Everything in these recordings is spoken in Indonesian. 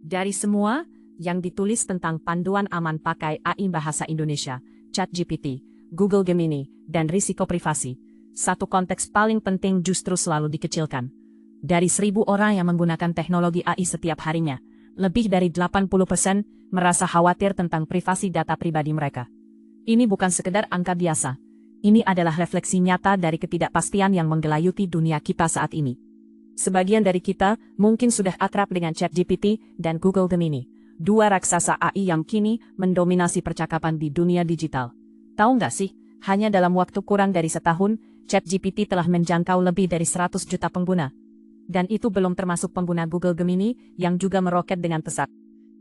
Dari semua yang ditulis tentang panduan aman pakai AI bahasa Indonesia, ChatGPT, Google Gemini, dan risiko privasi, satu konteks paling penting justru selalu dikecilkan. Dari 1.000 orang yang menggunakan teknologi AI setiap harinya, lebih dari 80% merasa khawatir tentang privasi data pribadi mereka. Ini bukan sekedar angka biasa. Ini adalah refleksi nyata dari ketidakpastian yang menggelayuti dunia kita saat ini. Sebagian dari kita mungkin sudah akrab dengan ChatGPT dan Google Gemini, dua raksasa AI yang kini mendominasi percakapan di dunia digital. Tahu nggak sih, hanya dalam waktu kurang dari setahun, ChatGPT telah menjangkau lebih dari 100 juta pengguna. Dan itu belum termasuk pengguna Google Gemini yang juga meroket dengan pesat.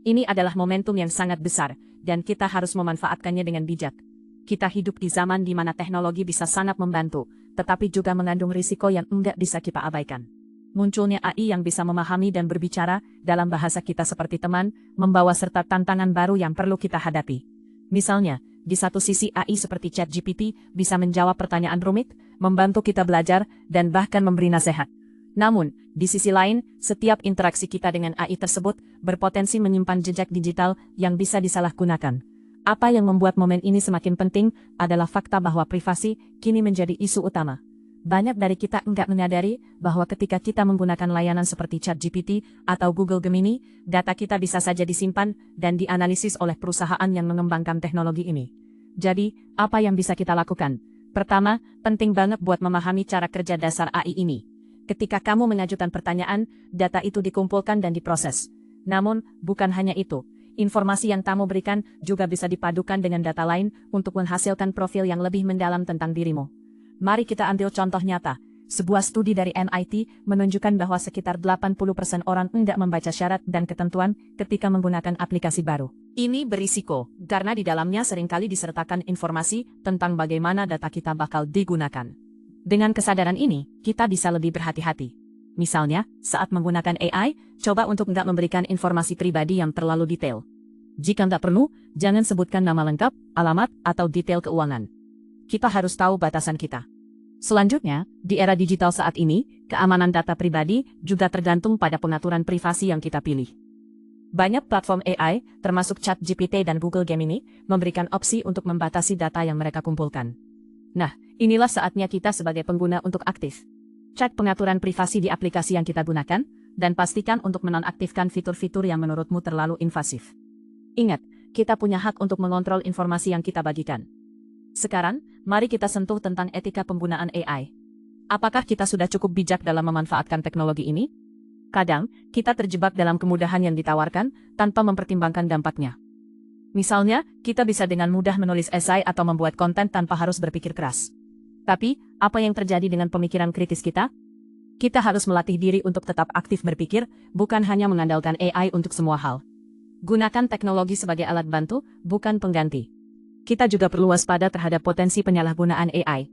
Ini adalah momentum yang sangat besar, dan kita harus memanfaatkannya dengan bijak. Kita hidup di zaman di mana teknologi bisa sangat membantu, tetapi juga mengandung risiko yang enggak bisa kita abaikan. Munculnya AI yang bisa memahami dan berbicara dalam bahasa kita seperti teman, membawa serta tantangan baru yang perlu kita hadapi. Misalnya, di satu sisi AI seperti ChatGPT bisa menjawab pertanyaan rumit, membantu kita belajar, dan bahkan memberi nasihat. Namun, di sisi lain, setiap interaksi kita dengan AI tersebut berpotensi menyimpan jejak digital yang bisa disalahgunakan. Apa yang membuat momen ini semakin penting adalah fakta bahwa privasi kini menjadi isu utama. Banyak dari kita enggak menyadari bahwa ketika kita menggunakan layanan seperti ChatGPT atau Google Gemini, data kita bisa saja disimpan dan dianalisis oleh perusahaan yang mengembangkan teknologi ini. Jadi, apa yang bisa kita lakukan? Pertama, penting banget buat memahami cara kerja dasar AI ini. Ketika kamu mengajukan pertanyaan, data itu dikumpulkan dan diproses. Namun, bukan hanya itu. Informasi yang kamu berikan juga bisa dipadukan dengan data lain untuk menghasilkan profil yang lebih mendalam tentang dirimu. Mari kita ambil contoh nyata. Sebuah studi dari MIT menunjukkan bahwa sekitar 80% orang tidak membaca syarat dan ketentuan ketika menggunakan aplikasi baru. Ini berisiko, karena di dalamnya seringkali disertakan informasi tentang bagaimana data kita bakal digunakan. Dengan kesadaran ini, kita bisa lebih berhati-hati. Misalnya, saat menggunakan AI, coba untuk nggak memberikan informasi pribadi yang terlalu detail. Jika nggak perlu, jangan sebutkan nama lengkap, alamat, atau detail keuangan. Kita harus tahu batasan kita. Selanjutnya, di era digital saat ini, keamanan data pribadi juga tergantung pada pengaturan privasi yang kita pilih. Banyak platform AI, termasuk ChatGPT dan Google Gemini, memberikan opsi untuk membatasi data yang mereka kumpulkan. Nah, inilah saatnya kita sebagai pengguna untuk aktif. Cek pengaturan privasi di aplikasi yang kita gunakan, dan pastikan untuk menonaktifkan fitur-fitur yang menurutmu terlalu invasif. Ingat, kita punya hak untuk mengontrol informasi yang kita bagikan. Sekarang, mari kita sentuh tentang etika penggunaan AI. Apakah kita sudah cukup bijak dalam memanfaatkan teknologi ini? Kadang, kita terjebak dalam kemudahan yang ditawarkan tanpa mempertimbangkan dampaknya. Misalnya, kita bisa dengan mudah menulis esai atau membuat konten tanpa harus berpikir keras. Tapi, apa yang terjadi dengan pemikiran kritis kita? Kita harus melatih diri untuk tetap aktif berpikir, bukan hanya mengandalkan AI untuk semua hal. Gunakan teknologi sebagai alat bantu, bukan pengganti. Kita juga perlu waspada terhadap potensi penyalahgunaan AI.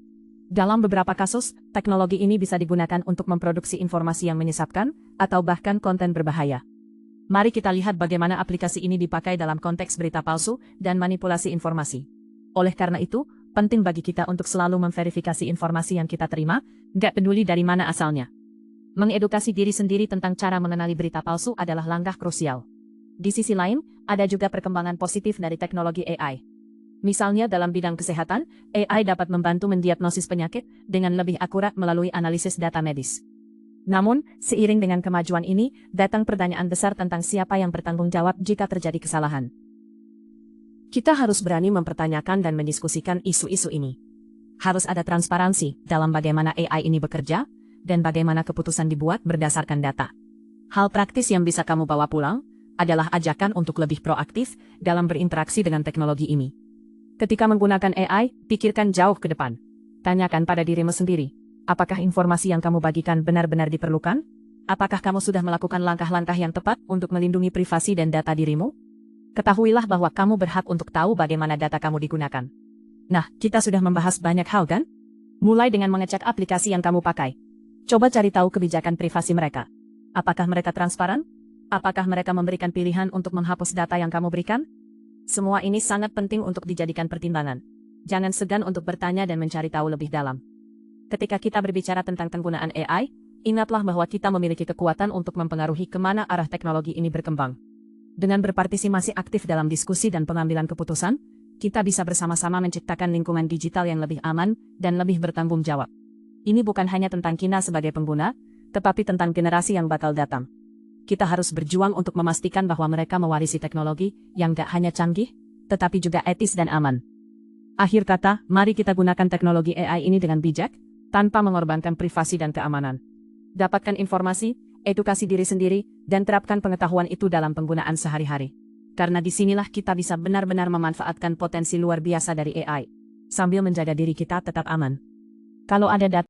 Dalam beberapa kasus, teknologi ini bisa digunakan untuk memproduksi informasi yang menyesatkan, atau bahkan konten berbahaya. Mari kita lihat bagaimana aplikasi ini dipakai dalam konteks berita palsu dan manipulasi informasi. Oleh karena itu, penting bagi kita untuk selalu memverifikasi informasi yang kita terima, nggak peduli dari mana asalnya. Mengedukasi diri sendiri tentang cara mengenali berita palsu adalah langkah krusial. Di sisi lain, ada juga perkembangan positif dari teknologi AI. Misalnya dalam bidang kesehatan, AI dapat membantu mendiagnosis penyakit dengan lebih akurat melalui analisis data medis. Namun, seiring dengan kemajuan ini, datang pertanyaan besar tentang siapa yang bertanggung jawab jika terjadi kesalahan. Kita harus berani mempertanyakan dan mendiskusikan isu-isu ini. Harus ada transparansi dalam bagaimana AI ini bekerja, dan bagaimana keputusan dibuat berdasarkan data. Hal praktis yang bisa kamu bawa pulang adalah ajakan untuk lebih proaktif dalam berinteraksi dengan teknologi ini. Ketika menggunakan AI, pikirkan jauh ke depan. Tanyakan pada dirimu sendiri, apakah informasi yang kamu bagikan benar-benar diperlukan? Apakah kamu sudah melakukan langkah-langkah yang tepat untuk melindungi privasi dan data dirimu? Ketahuilah bahwa kamu berhak untuk tahu bagaimana data kamu digunakan. Nah, kita sudah membahas banyak hal kan? Mulai dengan mengecek aplikasi yang kamu pakai. Coba cari tahu kebijakan privasi mereka. Apakah mereka transparan? Apakah mereka memberikan pilihan untuk menghapus data yang kamu berikan? Semua ini sangat penting untuk dijadikan pertimbangan. Jangan segan untuk bertanya dan mencari tahu lebih dalam. Ketika kita berbicara tentang penggunaan AI, ingatlah bahwa kita memiliki kekuatan untuk mempengaruhi kemana arah teknologi ini berkembang. Dengan berpartisipasi aktif dalam diskusi dan pengambilan keputusan, kita bisa bersama-sama menciptakan lingkungan digital yang lebih aman dan lebih bertanggung jawab. Ini bukan hanya tentang kita sebagai pengguna, tetapi tentang generasi yang bakal datang. Kita harus berjuang untuk memastikan bahwa mereka mewarisi teknologi yang gak hanya canggih, tetapi juga etis dan aman. Akhir kata, mari kita gunakan teknologi AI ini dengan bijak, tanpa mengorbankan privasi dan keamanan. Dapatkan informasi, edukasi diri sendiri, dan terapkan pengetahuan itu dalam penggunaan sehari-hari. Karena disinilah kita bisa benar-benar memanfaatkan potensi luar biasa dari AI, sambil menjaga diri kita tetap aman. Kalau ada data